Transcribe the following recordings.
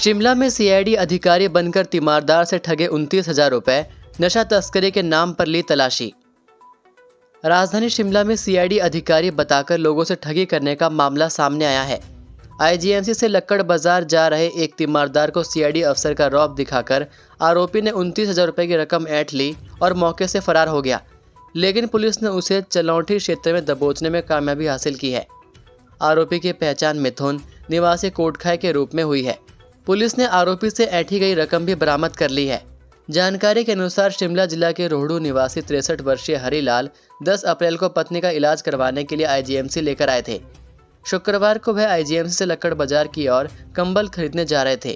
शिमला में सीआईडी अधिकारी बनकर तीमारदार से ठगे 29,000 रुपए, नशा तस्करी के नाम पर ली तलाशी। राजधानी शिमला में सीआईडी अधिकारी बताकर लोगों से ठगी करने का मामला सामने आया है। आईजीएमसी से लक्कड़ बाजार जा रहे एक तीमारदार को सीआईडी अफसर का रौब दिखाकर आरोपी ने 29,000 रुपए की रकम ऐंठ ली और मौके से फरार हो गया, लेकिन पुलिस ने उसे चलौठी क्षेत्र में दबोचने में कामयाबी हासिल की है। आरोपी की पहचान मिथुन निवासी कोटखाई के रूप में हुई है। पुलिस ने आरोपी से ऐंठी गई रकम भी बरामद कर ली है। जानकारी के अनुसार शिमला जिला के रोहड़ू निवासी 63 वर्षीय हरिलाल 10 अप्रैल को पत्नी का इलाज करवाने के लिए आईजीएमसी लेकर आए थे। शुक्रवार को वह आईजीएमसी से लक्कड़ बाजार की ओर कंबल खरीदने जा रहे थे।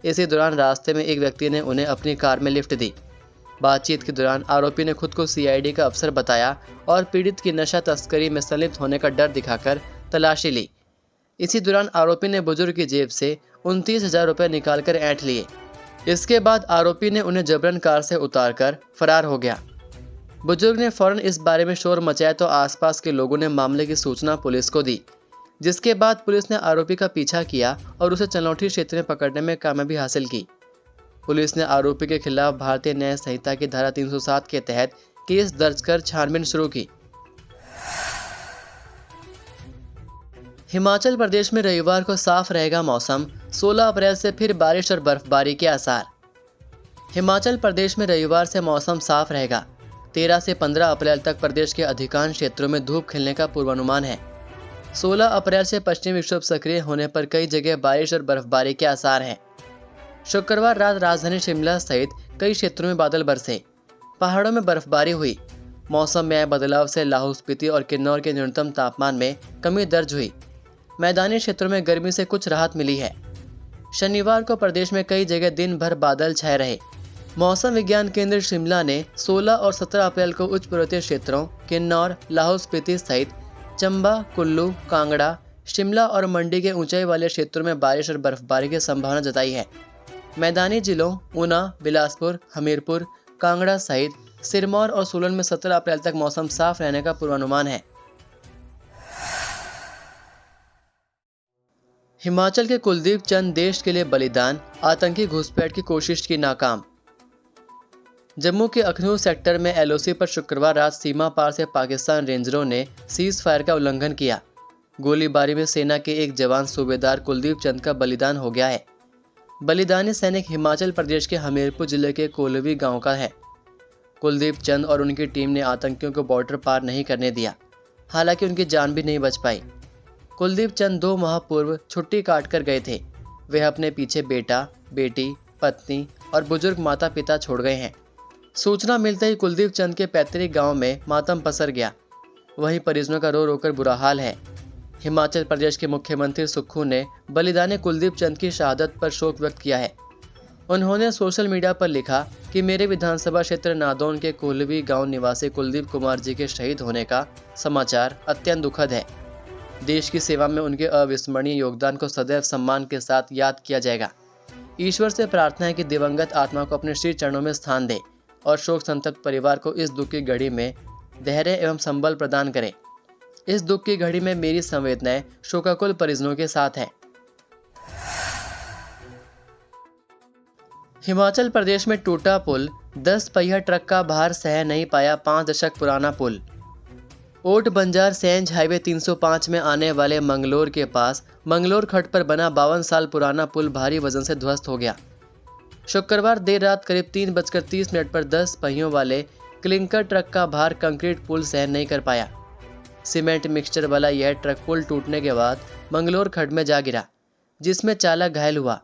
इसी दौरान रास्ते में एक व्यक्ति ने उन्हें अपनी कार में लिफ्ट दी। बातचीत के दौरान आरोपी ने खुद को सीआईडी का अफसर बताया और पीड़ित की नशा तस्करी में संलिप्त होने का डर दिखाकर तलाशी ली। इसी दौरान आरोपी ने बुजुर्ग की जेब से 29,000 रुपये निकालकर ऐंठ लिए। इसके बाद आरोपी ने उन्हें जबरन कार से उतारकर फरार हो गया। बुजुर्ग ने फौरन इस बारे में शोर मचाया तो आसपास के लोगों ने मामले की सूचना पुलिस को दी, जिसके बाद पुलिस ने आरोपी का पीछा किया और उसे चलौठी क्षेत्र में पकड़ने में कामयाबी हासिल की। पुलिस ने आरोपी के खिलाफ भारतीय न्याय संहिता की धारा 307 के तहत केस दर्ज कर छानबीन शुरू की। हिमाचल प्रदेश में रविवार को साफ रहेगा मौसम, 16 अप्रैल से फिर बारिश और बर्फबारी के आसार। हिमाचल प्रदेश में रविवार से मौसम साफ रहेगा। 13 से 15 अप्रैल तक प्रदेश के अधिकांश क्षेत्रों में धूप खिलने का पूर्वानुमान है। 16 अप्रैल से पश्चिमी विक्षोभ सक्रिय होने पर कई जगह बारिश और बर्फबारी के आसार हैं। शुक्रवार रात राजधानी शिमला सहित कई क्षेत्रों में बादल बरसे, पहाड़ों में बर्फबारी हुई। मौसम में आए बदलाव से लाहौल स्पीति और किन्नौर के न्यूनतम तापमान में कमी दर्ज हुई। मैदानी क्षेत्रों में गर्मी से कुछ राहत मिली है। शनिवार को प्रदेश में कई जगह दिन भर बादल छाए रहे। मौसम विज्ञान केंद्र शिमला ने 16 और 17 अप्रैल को उच्च पर्वतीय क्षेत्रों किन्नौर, लाहौल स्पीति सहित चंबा, कुल्लू, कांगड़ा, शिमला और मंडी के ऊंचाई वाले क्षेत्रों में बारिश और बर्फबारी की संभावना जताई है। मैदानी जिलों ऊना, बिलासपुर, हमीरपुर, कांगड़ा सहित सिरमौर और सोलन में 17 अप्रैल तक मौसम साफ रहने का पूर्वानुमान है। हिमाचल के कुलदीप चंद देश के लिए बलिदान, आतंकी घुसपैठ की कोशिश की नाकाम। जम्मू के अखनूर सेक्टर में एलओसी पर शुक्रवार रात सीमा पार से पाकिस्तान रेंजरों ने सीज फायर का उल्लंघन किया। गोलीबारी में सेना के एक जवान सूबेदार कुलदीप चंद का बलिदान हो गया है। बलिदानी सैनिक हिमाचल प्रदेश के हमीरपुर जिले के कोलवी गांव का है। कुलदीप चंद और उनकी टीम ने आतंकियों को बॉर्डर पार नहीं करने दिया, हालांकि उनकी जान भी नहीं बच पाई। कुलदीप चंद 2 माह पूर्व छुट्टी काट कर गए थे। वे अपने पीछे बेटा, बेटी, पत्नी और बुजुर्ग माता पिता छोड़ गए हैं। सूचना मिलते ही कुलदीप चंद के पैतृक गांव में मातम पसर गया। वहीं परिजनों का रो रोकर बुरा हाल है। हिमाचल प्रदेश के मुख्यमंत्री सुक्खू ने बलिदानी कुलदीप चंद की शहादत पर शोक व्यक्त किया है। उन्होंने सोशल मीडिया पर लिखा कि मेरे विधानसभा क्षेत्र नादौन के कोलवी गांव निवासी कुलदीप कुमार जी के शहीद होने का समाचार अत्यंत दुखद है। देश की सेवा में उनके अविस्मरणीय योगदान को सदैव सम्मान के साथ याद किया जाएगा। ईश्वर से प्रार्थना है कि दिवंगत आत्मा को अपने श्री चरणों में स्थान दे और शोक संतप्त परिवार को इस दुख की घड़ी में धैर्य एवं संबल प्रदान करे। इस दुख की घड़ी में मेरी संवेदनाएं शोकाकुल परिजनों के साथ हैं। हिमाचल प्रदेश में टूटा पुल, 10 पहिया ट्रक का भार सह नहीं पाया 5 दशक पुराना पुल। ओट बंजार सेंज हाईवे 305 में आने वाले मंगलोर के पास मंगलोर खड्ड पर बना 52 साल पुराना पुल भारी वजन से ध्वस्त हो गया। शुक्रवार देर रात करीब 3:30 पर 10 पहियों वाले क्लिंकर ट्रक का भार कंक्रीट पुल सहन नहीं कर पाया। सीमेंट मिक्सचर वाला यह ट्रक पुल टूटने के बाद मंगलोर खड्ड में जा गिरा, जिसमें चालक घायल हुआ।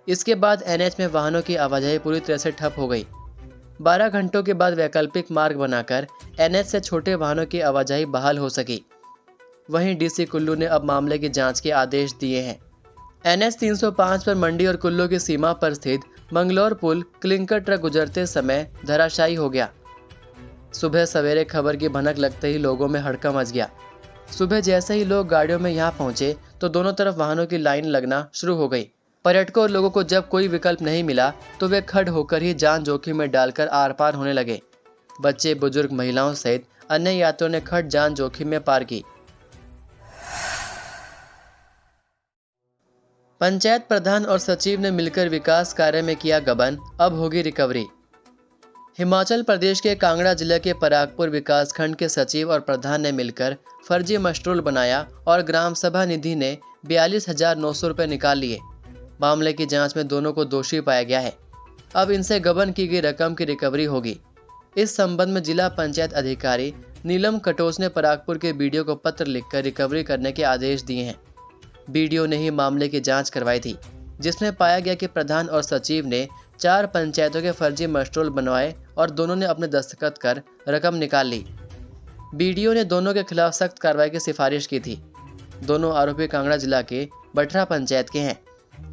इसके बाद एनएच में वाहनों की आवाजाही पूरी तरह से ठप हो गई। 12 घंटों के बाद वैकल्पिक मार्ग बनाकर एनएच से छोटे वाहनों की आवाजाही बहाल हो सकी। वहीं डीसी कुल्लू ने अब मामले की जांच के आदेश दिए हैं। एनएच 305 पर मंडी और कुल्लू की सीमा पर स्थित मंगलोर पुल क्लिंकर ट्रक गुजरते समय धराशायी हो गया। सुबह सवेरे खबर की भनक लगते ही लोगों में हड़कंप मच गया। सुबह जैसे ही लोग गाड़ियों में यहाँ पहुंचे तो दोनों तरफ वाहनों की लाइन लगना शुरू हो गई। पर्यटकों और लोगों को जब कोई विकल्प नहीं मिला तो वे खड़ होकर ही जान जोखिम में डालकर आर पार होने लगे। बच्चे, बुजुर्ग, महिलाओं सहित अन्य यात्रियों ने खड़ जान जोखिम में पार की। पंचायत प्रधान और सचिव ने मिलकर विकास कार्य में किया गबन, अब होगी रिकवरी। हिमाचल प्रदेश के कांगड़ा जिले के परागपुर विकासखंड के सचिव और प्रधान ने मिलकर फर्जी मशरूल बनाया और ग्राम सभा निधि ने 42,900 रुपये निकाल लिए। मामले की जांच में दोनों को दोषी पाया गया है। अब इनसे गबन की गई रकम की रिकवरी होगी। इस संबंध में जिला पंचायत अधिकारी नीलम कटोच ने परागपुर के बीडीओ को पत्र लिखकर रिकवरी करने के आदेश दिए हैं। बीडीओ ने ही मामले की जांच करवाई थी, जिसमें पाया गया कि प्रधान और सचिव ने 4 पंचायतों के फर्जी मशरूल बनवाए और दोनों ने अपने दस्तखत कर रकम निकाल ली। बीडीओ ने दोनों के खिलाफ सख्त कार्रवाई की सिफारिश की थी। दोनों आरोपी कांगड़ा जिला के बठरा पंचायत के हैं।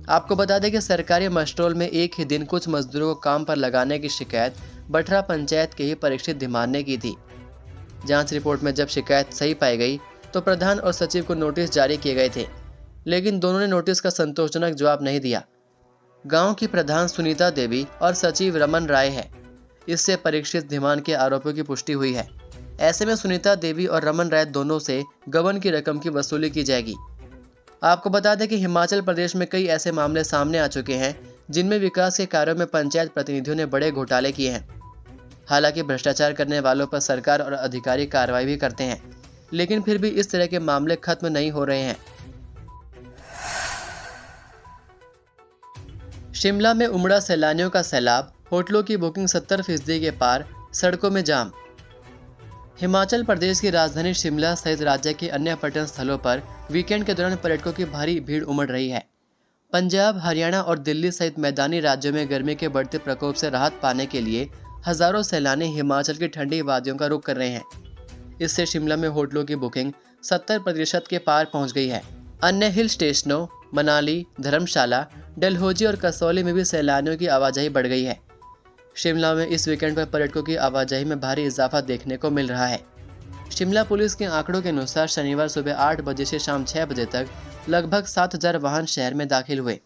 आपको बता दें कि सरकारी मशरूल में एक ही दिन कुछ मजदूरों को काम पर लगाने की शिकायत बठरा पंचायत के ही परीक्षित धीमान ने की थी। जांच रिपोर्ट में जब शिकायत सही पाई गई तो प्रधान और सचिव को नोटिस जारी किए गए थे, लेकिन दोनों ने नोटिस का संतोषजनक जवाब नहीं दिया। गांव की प्रधान सुनीता देवी और सचिव रमन राय है। इससे परीक्षित धीमान के आरोपों की पुष्टि हुई है। ऐसे में सुनीता देवी और रमन राय दोनों से गबन की रकम की वसूली की जाएगी। आपको बता दें कि हिमाचल प्रदेश में कई ऐसे मामले सामने आ चुके हैं जिनमें विकास के कार्यों में पंचायत प्रतिनिधियों ने बड़े घोटाले किए हैं। हालांकि भ्रष्टाचार करने वालों पर सरकार और अधिकारी कार्रवाई भी करते हैं, लेकिन फिर भी इस तरह के मामले खत्म नहीं हो रहे हैं। शिमला में उमड़ा सैलानियों का सैलाब, होटलों की बुकिंग 70% के पार, सड़कों में जाम। हिमाचल प्रदेश की राजधानी शिमला सहित राज्य के अन्य पर्यटन स्थलों पर वीकेंड के दौरान पर्यटकों की भारी भीड़ उमड़ रही है। पंजाब, हरियाणा और दिल्ली सहित मैदानी राज्यों में गर्मी के बढ़ते प्रकोप से राहत पाने के लिए हजारों सैलानी हिमाचल की ठंडी वादियों का रुख कर रहे हैं। इससे शिमला में होटलों की बुकिंग 70% के पार पहुंच गई है। अन्य हिल स्टेशनों मनाली, धर्मशाला, डलहौजी और कसौली में भी सैलानियों की आवाजाही बढ़ गई है। शिमला में इस वीकेंड पर पर्यटकों की आवाजाही में भारी इजाफा देखने को मिल रहा है। शिमला पुलिस के आंकड़ों के अनुसार शनिवार सुबह 8 बजे से शाम 6 बजे तक लगभग 7,000 वाहन शहर में दाखिल हुए।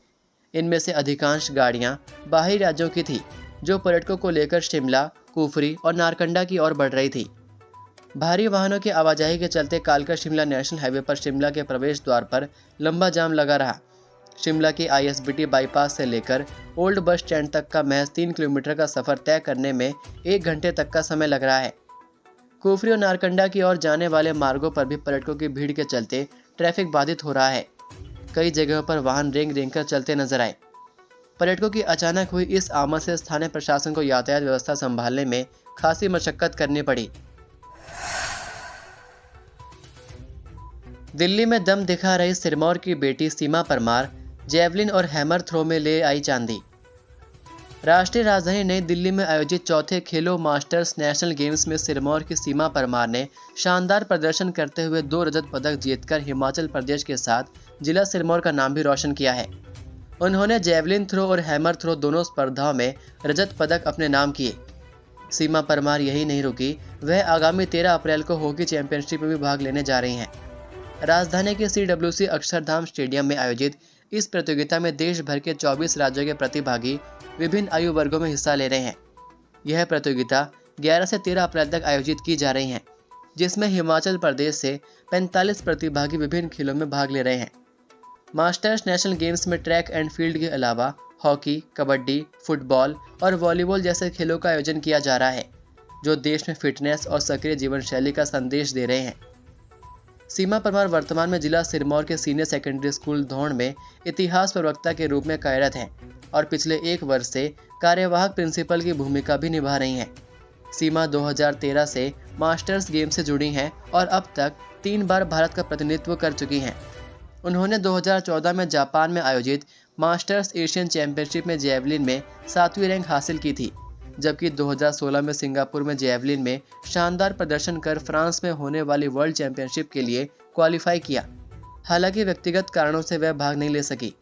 इनमें से अधिकांश गाड़ियां बाहरी राज्यों की थी, जो पर्यटकों को लेकर शिमला, कुफरी और नारकंडा की ओर बढ़ रही थी। भारी वाहनों की आवाजाही के चलते कालका शिमला नेशनल हाईवे पर शिमला के प्रवेश द्वार पर लंबा जाम लगा रहा। शिमला की ISBT बाईपास से लेकर ओल्ड बस स्टैंड तक का महज 3 किलोमीटर का सफर तय करने में 1 घंटे तक का समय लग रहा है। कुफरी और नारकंडा की ओर जाने वाले मार्गों पर भी पर्यटकों की भीड़ के चलते ट्रैफिक बाधित हो रहा है। कई जगहों पर वाहन रेंग रेंग कर चलते नजर आए। पर्यटकों की अचानक हुई इस आमद से स्थानीय प्रशासन को यातायात व्यवस्था संभालने में खासी मशक्कत करनी पड़ी। दिल्ली में दम दिखा रही सिरमौर की बेटी सीमा परमार जैवलिन और हैमर थ्रो में ले आई चांदी। राष्ट्रीय राजधानी नई दिल्ली में आयोजित चौथे खेलो मास्टर्स नेशनल गेम्स में सिरमौर की सीमा परमार ने शानदार प्रदर्शन करते हुए 2 रजत पदक जीतकर हिमाचल प्रदेश के साथ जिला सिरमौर का नाम भी रोशन किया है। उन्होंने जैवलिन थ्रो और हैमर थ्रो दोनों स्पर्धाओं में रजत पदक अपने नाम किए। सीमा परमार यही नहीं रुकी, वह आगामी 13 अप्रैल को हॉकी चैंपियनशिप में भी भाग लेने जा रही हैं। राजधानी के CWC अक्षरधाम स्टेडियम में आयोजित इस प्रतियोगिता में देश भर के 24 राज्यों के प्रतिभागी विभिन्न आयु वर्गों में हिस्सा ले रहे हैं। यह प्रतियोगिता 11 से 13 अप्रैल तक आयोजित की जा रही है, जिसमें हिमाचल प्रदेश से 45 प्रतिभागी विभिन्न खेलों में भाग ले रहे हैं। मास्टर्स नेशनल गेम्स में ट्रैक एंड फील्ड के अलावा हॉकी, कबड्डी, फुटबॉल और वॉलीबॉल जैसे खेलों का आयोजन किया जा रहा है, जो देश में फिटनेस और सक्रिय जीवन शैली का संदेश दे रहे हैं। सीमा परमार वर्तमान में जिला सिरमौर के सीनियर सेकेंडरी स्कूल धौण में इतिहास प्रवक्ता के रूप में कार्यरत हैं और पिछले 1 वर्ष से कार्यवाहक प्रिंसिपल की भूमिका भी निभा रही हैं। सीमा 2013 से मास्टर्स गेम से जुड़ी हैं और अब तक 3 बार भारत का प्रतिनिधित्व कर चुकी हैं। उन्होंने 2014 में जापान में आयोजित मास्टर्स एशियन चैंपियनशिप में जैवलिन में 7वीं रैंक हासिल की थी, जबकि 2016 में सिंगापुर में जैवलिन में शानदार प्रदर्शन कर फ्रांस में होने वाली वर्ल्ड चैंपियनशिप के लिए क्वालिफाई किया। हालांकि व्यक्तिगत कारणों से वह भाग नहीं ले सकी।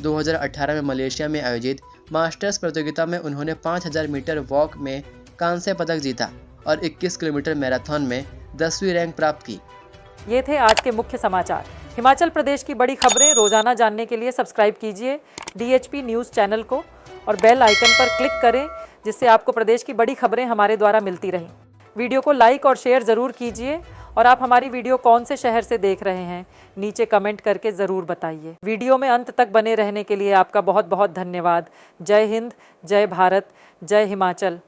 2018 में मलेशिया में आयोजित मास्टर्स प्रतियोगिता में उन्होंने 5000 मीटर वॉक में कांस्य पदक जीता और 21 किलोमीटर मैराथन में 10वीं रैंक प्राप्त की। ये थे आज के मुख्य समाचार। हिमाचल प्रदेश की बड़ी खबरें रोजाना जानने के लिए सब्सक्राइब कीजिए DHP न्यूज़ चैनल को और बेल आइकन पर क्लिक करें, जिससे आपको प्रदेश की बड़ी खबरें हमारे द्वारा मिलती रहें। वीडियो को लाइक और शेयर ज़रूर कीजिए और आप हमारी वीडियो कौन से शहर से देख रहे हैं, नीचे कमेंट करके ज़रूर बताइए। वीडियो में अंत तक बने रहने के लिए आपका बहुत बहुत धन्यवाद। जय हिंद, जय भारत, जय हिमाचल।